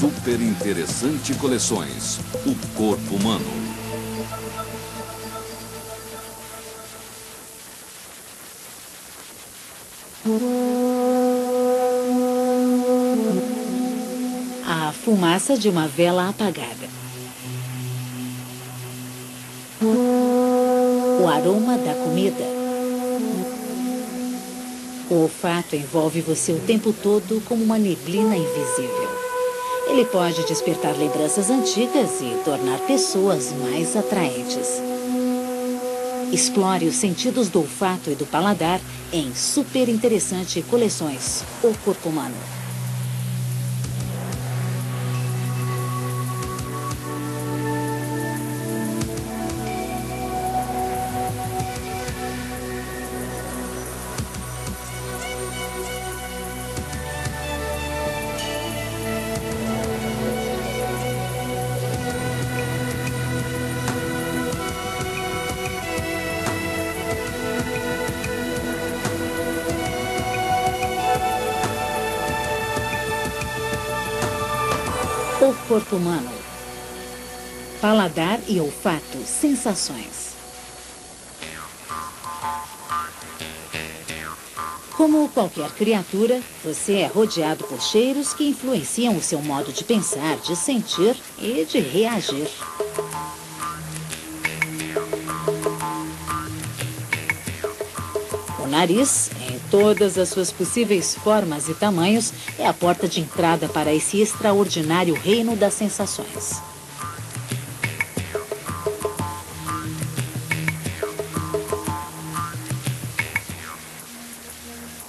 Super Interessante Coleções, o corpo humano. A fumaça de uma vela apagada. O aroma da comida. O olfato envolve você o tempo todo como uma neblina invisível. Ele pode despertar lembranças antigas e tornar pessoas mais atraentes. Explore os sentidos do olfato e do paladar em Super Interessante Coleções, o corpo humano. O corpo humano. Paladar e olfato, sensações. Como qualquer criatura, você é rodeado por cheiros que influenciam o seu modo de pensar, de sentir e de reagir. O nariz, em todas as suas possíveis formas e tamanhos, é a porta de entrada para esse extraordinário reino das sensações.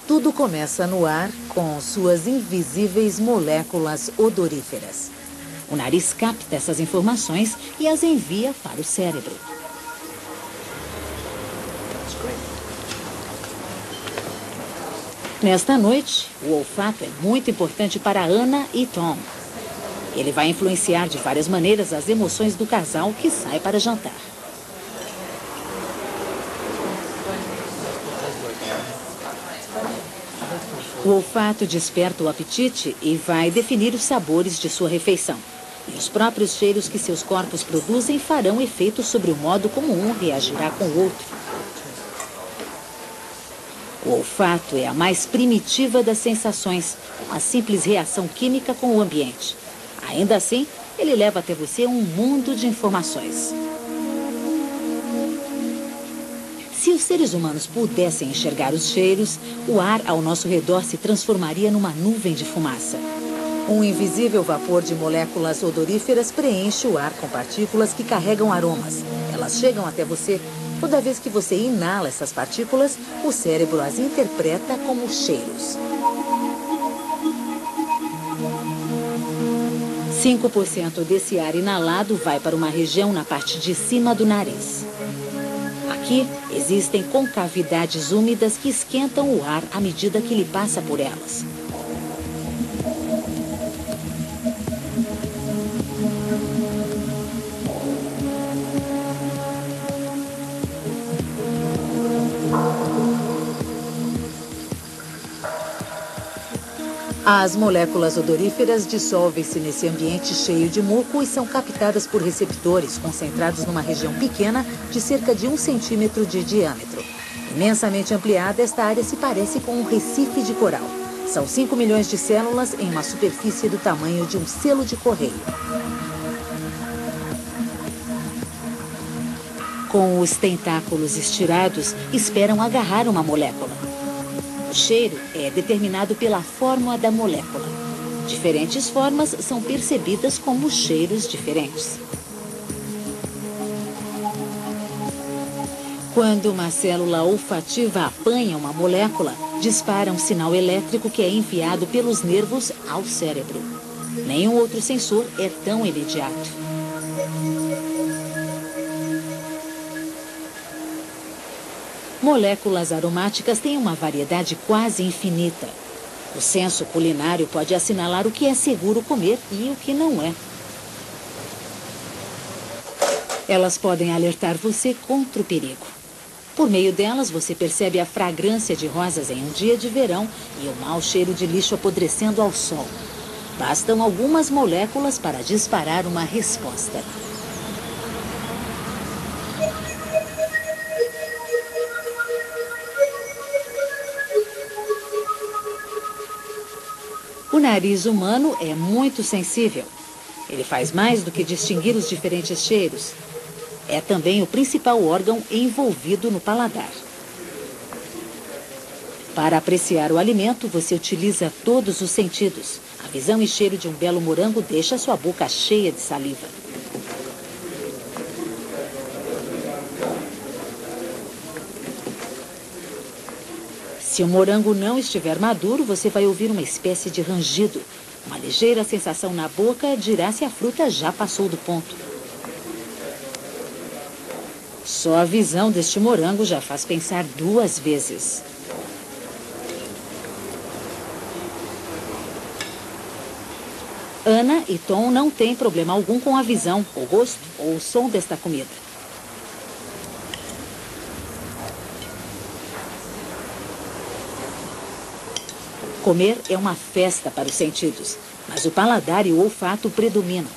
Tudo começa no ar com suas invisíveis moléculas odoríferas. O nariz capta essas informações e as envia para o cérebro. Nesta noite, o olfato é muito importante para Anna e Tom. Ele vai influenciar de várias maneiras as emoções do casal que sai para jantar. O olfato desperta o apetite e vai definir os sabores de sua refeição. E os próprios cheiros que seus corpos produzem farão efeito sobre o modo como um reagirá com o outro. O olfato é a mais primitiva das sensações, uma simples reação química com o ambiente. Ainda assim, ele leva até você um mundo de informações. Se os seres humanos pudessem enxergar os cheiros, o ar ao nosso redor se transformaria numa nuvem de fumaça. Um invisível vapor de moléculas odoríferas preenche o ar com partículas que carregam aromas. Elas chegam até você. Toda vez que você inala essas partículas, o cérebro as interpreta como cheiros. 5% desse ar inalado vai para uma região na parte de cima do nariz. Aqui existem concavidades úmidas que esquentam o ar à medida que ele passa por elas. As moléculas odoríferas dissolvem-se nesse ambiente cheio de muco e são captadas por receptores concentrados numa região pequena de cerca de 1 centímetro de diâmetro. Imensamente ampliada, esta área se parece com um recife de coral. São 5 milhões de células em uma superfície do tamanho de um selo de correio. Com os tentáculos estirados, esperam agarrar uma molécula. O cheiro é determinado pela fórmula da molécula. Diferentes formas são percebidas como cheiros diferentes. Quando uma célula olfativa apanha uma molécula, dispara um sinal elétrico que é enviado pelos nervos ao cérebro. Nenhum outro sensor é tão imediato. Moléculas aromáticas têm uma variedade quase infinita. O senso culinário pode assinalar o que é seguro comer e o que não é. Elas podem alertar você contra o perigo. Por meio delas, você percebe a fragrância de rosas em um dia de verão e o mau cheiro de lixo apodrecendo ao sol. Bastam algumas moléculas para disparar uma resposta. O nariz humano é muito sensível. Ele faz mais do que distinguir os diferentes cheiros. É também o principal órgão envolvido no paladar. Para apreciar o alimento, você utiliza todos os sentidos. A visão e cheiro de um belo morango deixa sua boca cheia de saliva. Se o morango não estiver maduro, você vai ouvir uma espécie de rangido. Uma ligeira sensação na boca dirá se a fruta já passou do ponto. Só a visão deste morango já faz pensar 2 vezes. Ana e Tom não têm problema algum com a visão, o gosto ou o som desta comida. Comer é uma festa para os sentidos, mas o paladar e o olfato predominam.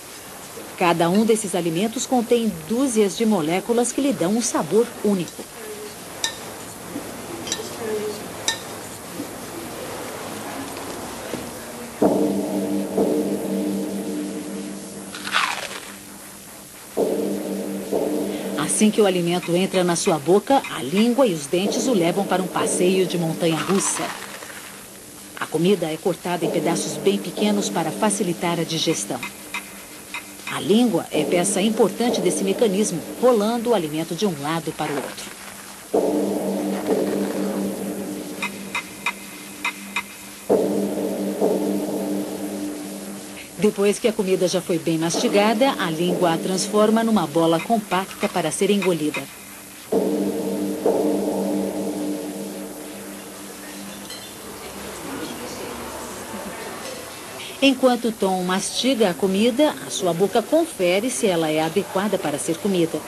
Cada um desses alimentos contém dúzias de moléculas que lhe dão um sabor único. Assim que o alimento entra na sua boca, a língua e os dentes o levam para um passeio de montanha-russa. A comida é cortada em pedaços bem pequenos para facilitar a digestão. A língua é peça importante desse mecanismo, rolando o alimento de um lado para o outro. Depois que a comida já foi bem mastigada, a língua a transforma numa bola compacta para ser engolida. Enquanto Tom mastiga a comida, a sua boca confere se ela é adequada para ser comida.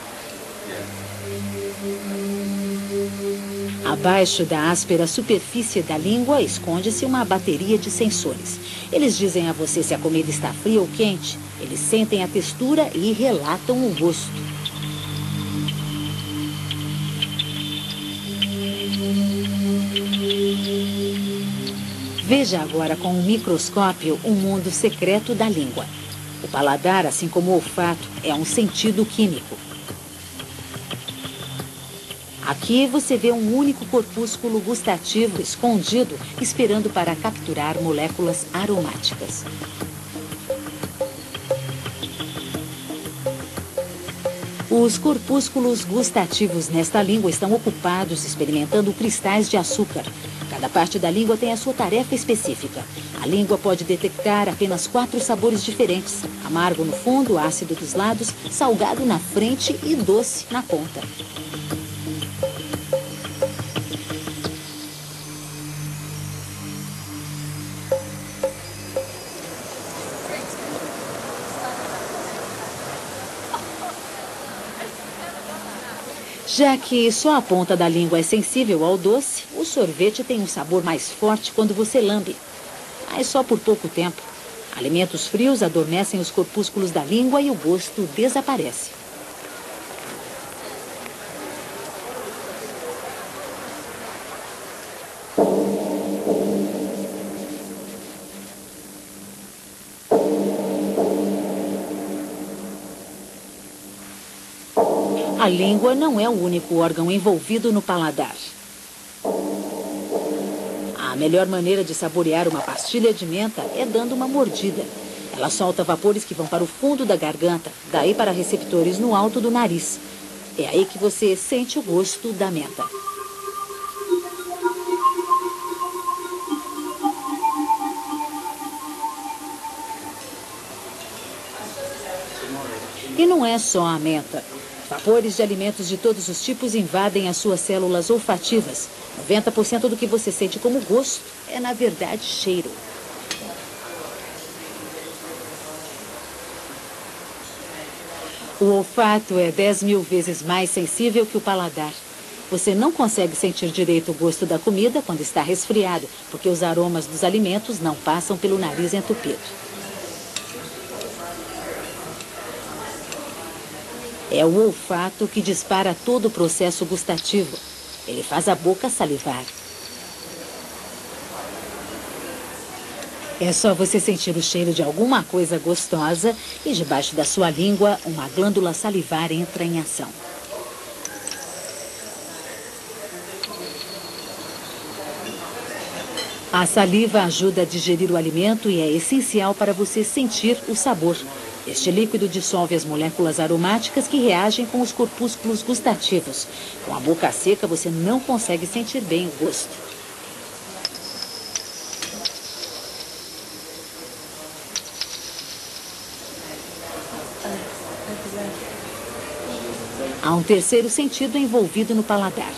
Abaixo da áspera superfície da língua esconde-se uma bateria de sensores. Eles dizem a você se a comida está fria ou quente. Eles sentem a textura e relatam o gosto. Veja agora com um microscópio o mundo secreto da língua. O paladar, assim como o olfato, é um sentido químico. Aqui você vê um único corpúsculo gustativo escondido, esperando para capturar moléculas aromáticas. Os corpúsculos gustativos nesta língua estão ocupados experimentando cristais de açúcar. Cada parte da língua tem a sua tarefa específica. A língua pode detectar apenas 4 sabores diferentes: amargo no fundo, ácido dos lados, salgado na frente e doce na ponta. Já que só a ponta da língua é sensível ao doce, o sorvete tem um sabor mais forte quando você lambe. Mas só por pouco tempo. Alimentos frios adormecem os corpúsculos da língua e o gosto desaparece. A língua não é o único órgão envolvido no paladar. A melhor maneira de saborear uma pastilha de menta é dando uma mordida. Ela solta vapores que vão para o fundo da garganta, daí para receptores no alto do nariz. É aí que você sente o gosto da menta. E não é só a menta. Vapores de alimentos de todos os tipos invadem as suas células olfativas. 90% do que você sente como gosto é, na verdade, cheiro. O olfato é 10.000 vezes mais sensível que o paladar. Você não consegue sentir direito o gosto da comida quando está resfriado, porque os aromas dos alimentos não passam pelo nariz entupido. É o olfato que dispara todo o processo gustativo. Ele faz a boca salivar. É só você sentir o cheiro de alguma coisa gostosa e debaixo da sua língua, uma glândula salivar entra em ação. A saliva ajuda a digerir o alimento e é essencial para você sentir o sabor. Este líquido dissolve as moléculas aromáticas que reagem com os corpúsculos gustativos. Com a boca seca, você não consegue sentir bem o gosto. Há um terceiro sentido envolvido no paladar.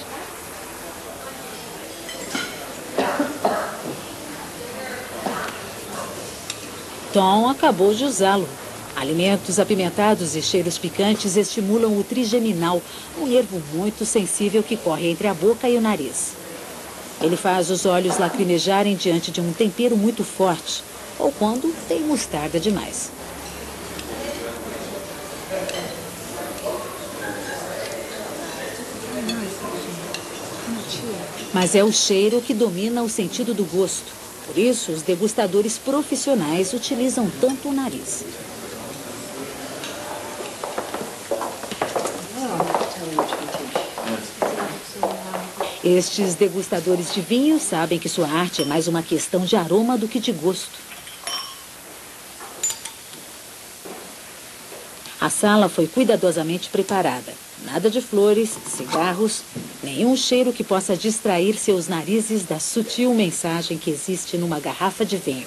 Tom acabou de usá-lo. Alimentos apimentados e cheiros picantes estimulam o trigeminal, um nervo muito sensível que corre entre a boca e o nariz. Ele faz os olhos lacrimejarem diante de um tempero muito forte, ou quando tem mostarda demais. Mas é o cheiro que domina o sentido do gosto. Por isso, os degustadores profissionais utilizam tanto o nariz. Estes degustadores de vinho sabem que sua arte é mais uma questão de aroma do que de gosto. A sala foi cuidadosamente preparada. Nada de flores, cigarros, nenhum cheiro que possa distrair seus narizes da sutil mensagem que existe numa garrafa de vinho.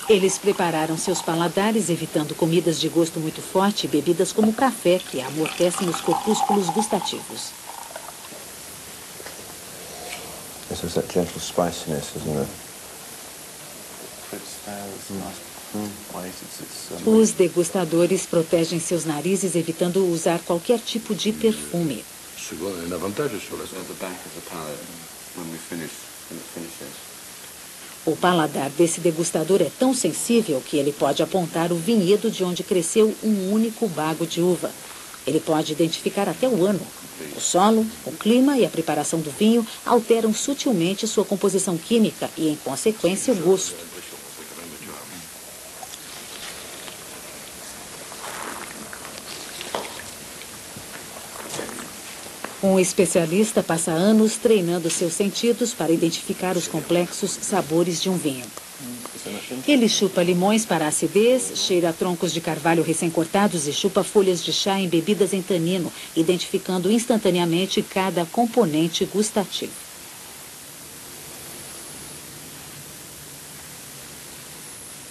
Eles prepararam seus paladares, evitando comidas de gosto muito forte e bebidas como café, que amortecem os corpúsculos gustativos. This is that gentle spiciness, isn't it? Os degustadores protegem seus narizes, evitando usar qualquer tipo de perfume. O paladar desse degustador é tão sensível que ele pode apontar o vinhedo de onde cresceu um único bago de uva. Ele pode identificar até o ano. O solo, o clima e a preparação do vinho alteram sutilmente sua composição química e, em consequência, o gosto. Um especialista passa anos treinando seus sentidos para identificar os complexos sabores de um vinho. Ele chupa limões para a acidez, cheira troncos de carvalho recém-cortados e chupa folhas de chá embebidas em tanino, identificando instantaneamente cada componente gustativo.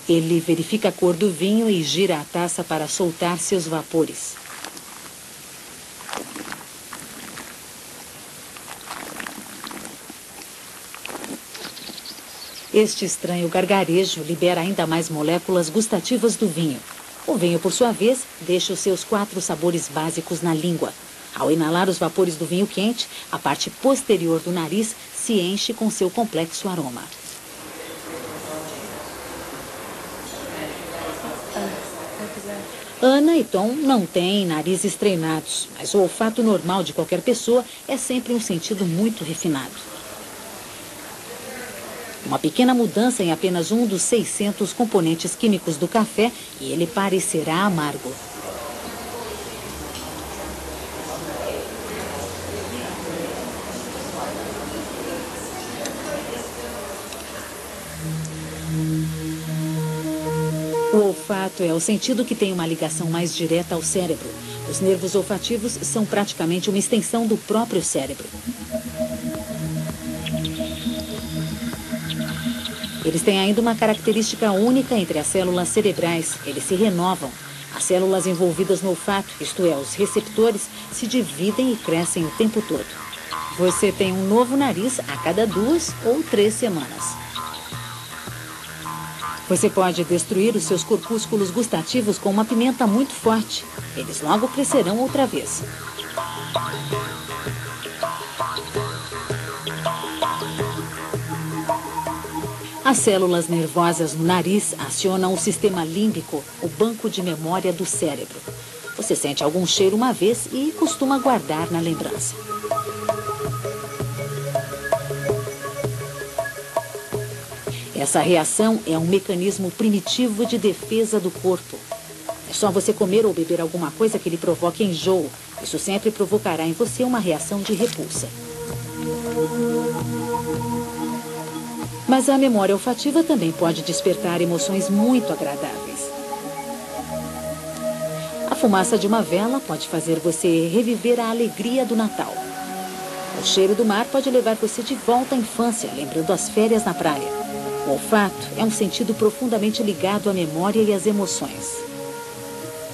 Ele verifica a cor do vinho e gira a taça para soltar seus vapores. Este estranho gargarejo libera ainda mais moléculas gustativas do vinho. O vinho, por sua vez, deixa os seus 4 sabores básicos na língua. Ao inalar os vapores do vinho quente, a parte posterior do nariz se enche com seu complexo aroma. Ana e Tom não têm narizes treinados, mas o olfato normal de qualquer pessoa é sempre um sentido muito refinado. Uma pequena mudança em apenas um dos 600 componentes químicos do café e ele parecerá amargo. O olfato é o sentido que tem uma ligação mais direta ao cérebro. Os nervos olfativos são praticamente uma extensão do próprio cérebro. Eles têm ainda uma característica única entre as células cerebrais. Eles se renovam. As células envolvidas no olfato, isto é, os receptores, se dividem e crescem o tempo todo. Você tem um novo nariz a cada 2 ou 3 semanas. Você pode destruir os seus corpúsculos gustativos com uma pimenta muito forte. Eles logo crescerão outra vez. As células nervosas no nariz acionam o sistema límbico, o banco de memória do cérebro. Você sente algum cheiro uma vez e costuma guardar na lembrança. Essa reação é um mecanismo primitivo de defesa do corpo. É só você comer ou beber alguma coisa que lhe provoque enjoo. Isso sempre provocará em você uma reação de repulsa. Mas a memória olfativa também pode despertar emoções muito agradáveis. A fumaça de uma vela pode fazer você reviver a alegria do Natal. O cheiro do mar pode levar você de volta à infância, lembrando as férias na praia. O olfato é um sentido profundamente ligado à memória e às emoções.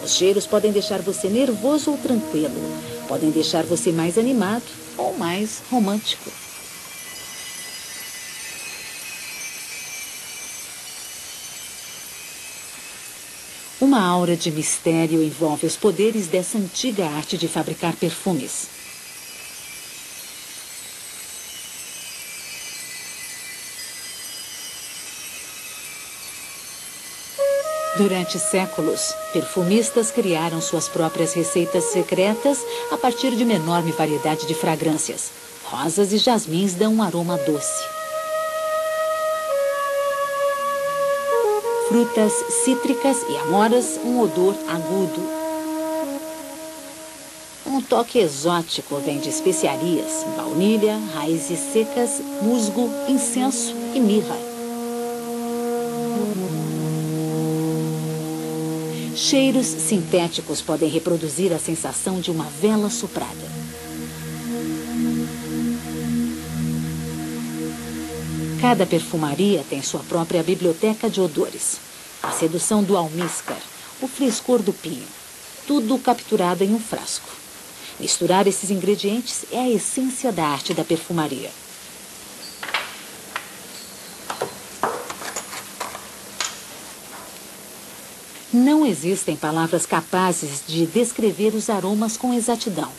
Os cheiros podem deixar você nervoso ou tranquilo, podem deixar você mais animado ou mais romântico. Uma aura de mistério envolve os poderes dessa antiga arte de fabricar perfumes. Durante séculos, perfumistas criaram suas próprias receitas secretas a partir de uma enorme variedade de fragrâncias. Rosas e jasmins dão um aroma doce. Frutas cítricas e amoras, um odor agudo. Um toque exótico vem de especiarias, baunilha, raízes secas, musgo, incenso e mirra. Cheiros sintéticos podem reproduzir a sensação de uma vela soprada. Cada perfumaria tem sua própria biblioteca de odores. A sedução do almíscar, o frescor do pinho, tudo capturado em um frasco. Misturar esses ingredientes é a essência da arte da perfumaria. Não existem palavras capazes de descrever os aromas com exatidão.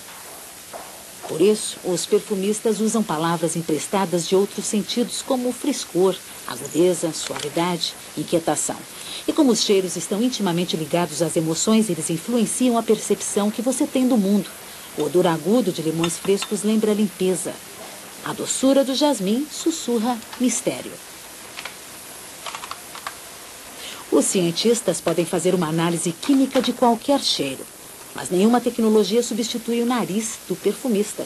Por isso, os perfumistas usam palavras emprestadas de outros sentidos como frescor, agudeza, suavidade, inquietação. E como os cheiros estão intimamente ligados às emoções, eles influenciam a percepção que você tem do mundo. O odor agudo de limões frescos lembra limpeza. A doçura do jasmim sussurra mistério. Os cientistas podem fazer uma análise química de qualquer cheiro, mas nenhuma tecnologia substitui o nariz do perfumista.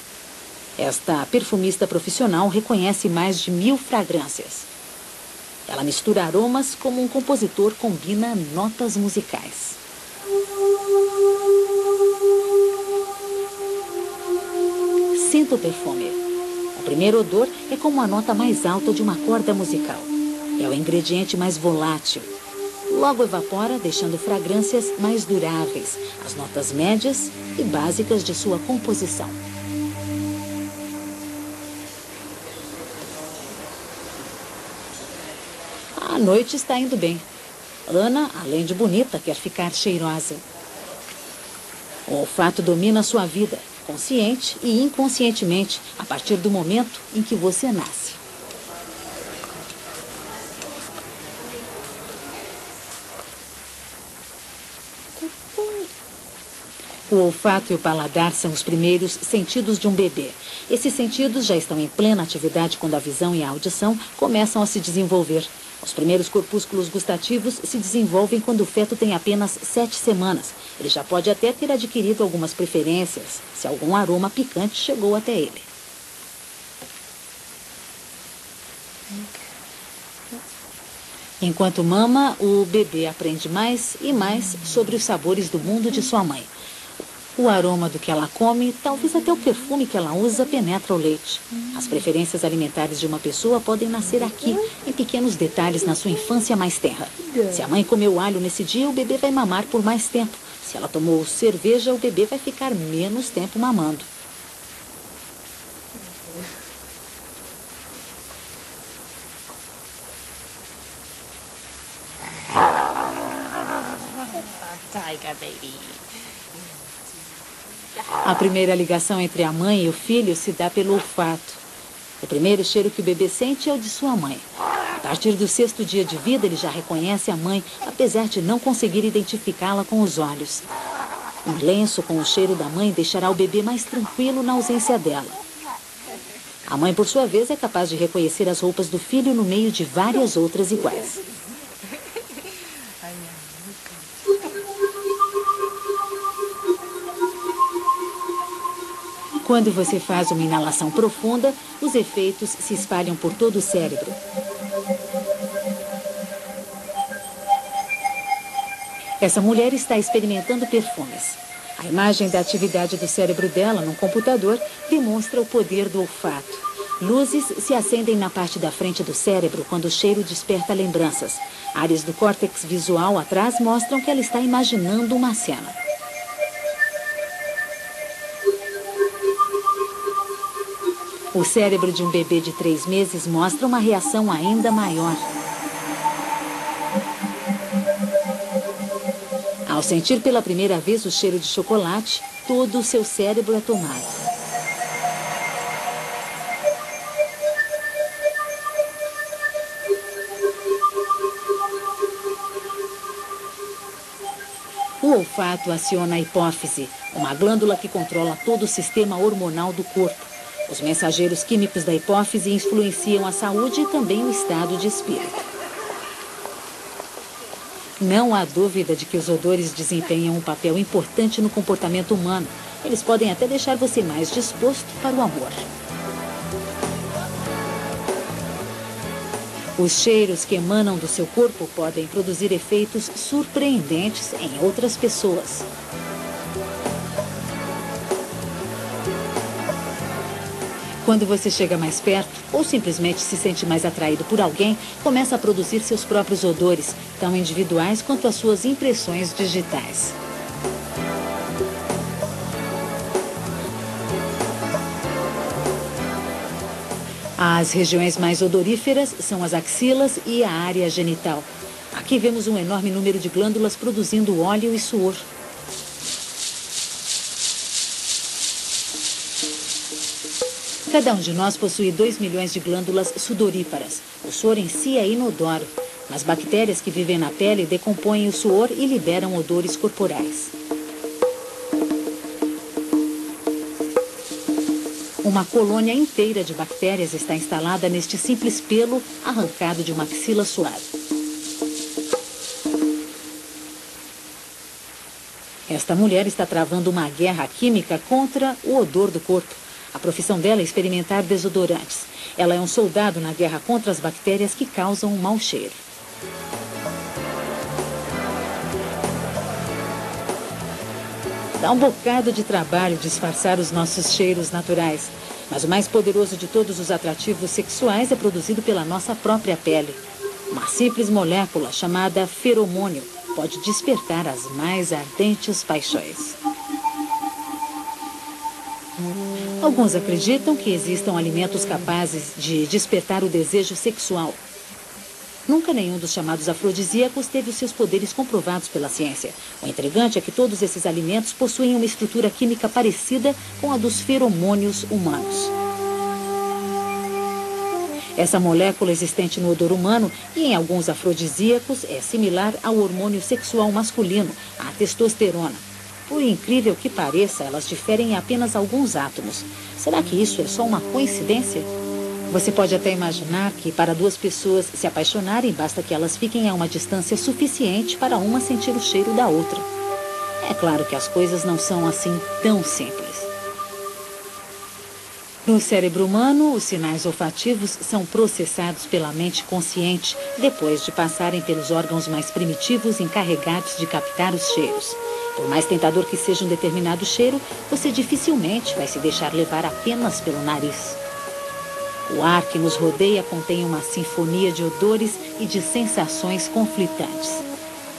Esta perfumista profissional reconhece mais de 1000 fragrâncias. Ela mistura aromas como um compositor combina notas musicais. Sinta o perfume. O primeiro odor é como a nota mais alta de uma corda musical. É o ingrediente mais volátil. Logo evapora, deixando fragrâncias mais duráveis, as notas médias e básicas de sua composição. A noite está indo bem. Ana, além de bonita, quer ficar cheirosa. O olfato domina sua vida, consciente e inconscientemente, a partir do momento em que você nasce. O olfato e o paladar são os primeiros sentidos de um bebê. Esses sentidos já estão em plena atividade quando a visão e a audição começam a se desenvolver. Os primeiros corpúsculos gustativos se desenvolvem quando o feto tem apenas 7 semanas. Ele já pode até ter adquirido algumas preferências, se algum aroma picante chegou até ele. Enquanto mama, o bebê aprende mais e mais sobre os sabores do mundo de sua mãe. O aroma do que ela come, talvez até o perfume que ela usa, penetra o leite. As preferências alimentares de uma pessoa podem nascer aqui, em pequenos detalhes na sua infância mais tenra. Se a mãe comeu alho nesse dia, o bebê vai mamar por mais tempo. Se ela tomou cerveja, o bebê vai ficar menos tempo mamando. A primeira ligação entre a mãe e o filho se dá pelo olfato. O primeiro cheiro que o bebê sente é o de sua mãe. A partir do 6º dia de vida, ele já reconhece a mãe, apesar de não conseguir identificá-la com os olhos. Um lenço com o cheiro da mãe deixará o bebê mais tranquilo na ausência dela. A mãe, por sua vez, é capaz de reconhecer as roupas do filho no meio de várias outras iguais. Quando você faz uma inalação profunda, os efeitos se espalham por todo o cérebro. Essa mulher está experimentando perfumes. A imagem da atividade do cérebro dela num computador demonstra o poder do olfato. Luzes se acendem na parte da frente do cérebro quando o cheiro desperta lembranças. Áreas do córtex visual atrás mostram que ela está imaginando uma cena. O cérebro de um bebê de 3 meses mostra uma reação ainda maior. Ao sentir pela primeira vez o cheiro de chocolate, todo o seu cérebro é tomado. O olfato aciona a hipófise, uma glândula que controla todo o sistema hormonal do corpo. Os mensageiros químicos da hipófise influenciam a saúde e também o estado de espírito. Não há dúvida de que os odores desempenham um papel importante no comportamento humano. Eles podem até deixar você mais disposto para o amor. Os cheiros que emanam do seu corpo podem produzir efeitos surpreendentes em outras pessoas. Quando você chega mais perto ou simplesmente se sente mais atraído por alguém, começa a produzir seus próprios odores, tão individuais quanto as suas impressões digitais. As regiões mais odoríferas são as axilas e a área genital. Aqui vemos um enorme número de glândulas produzindo óleo e suor. Cada um de nós possui 2 milhões de glândulas sudoríparas. O suor em si é inodoro, mas bactérias que vivem na pele decompõem o suor e liberam odores corporais. Uma colônia inteira de bactérias está instalada neste simples pelo arrancado de uma axila suave. Esta mulher está travando uma guerra química contra o odor do corpo. A profissão dela é experimentar desodorantes. Ela é um soldado na guerra contra as bactérias que causam um mau cheiro. Dá um bocado de trabalho disfarçar os nossos cheiros naturais. Mas o mais poderoso de todos os atrativos sexuais é produzido pela nossa própria pele. Uma simples molécula chamada feromônio pode despertar as mais ardentes paixões. Alguns acreditam que existam alimentos capazes de despertar o desejo sexual. Nunca nenhum dos chamados afrodisíacos teve os seus poderes comprovados pela ciência. O intrigante é que todos esses alimentos possuem uma estrutura química parecida com a dos feromônios humanos. Essa molécula existente no odor humano e em alguns afrodisíacos é similar ao hormônio sexual masculino, a testosterona. Por incrível que pareça, elas diferem em apenas alguns átomos. Será que isso é só uma coincidência? Você pode até imaginar que para 2 pessoas se apaixonarem, basta que elas fiquem a uma distância suficiente para uma sentir o cheiro da outra. É claro que as coisas não são assim tão simples. No cérebro humano, os sinais olfativos são processados pela mente consciente depois de passarem pelos órgãos mais primitivos encarregados de captar os cheiros. Por mais tentador que seja um determinado cheiro, você dificilmente vai se deixar levar apenas pelo nariz. O ar que nos rodeia contém uma sinfonia de odores e de sensações conflitantes.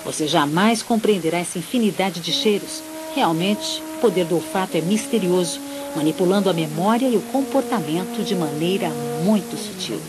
Você jamais compreenderá essa infinidade de cheiros. Realmente, o poder do olfato é misterioso, manipulando a memória e o comportamento de maneira muito sutil.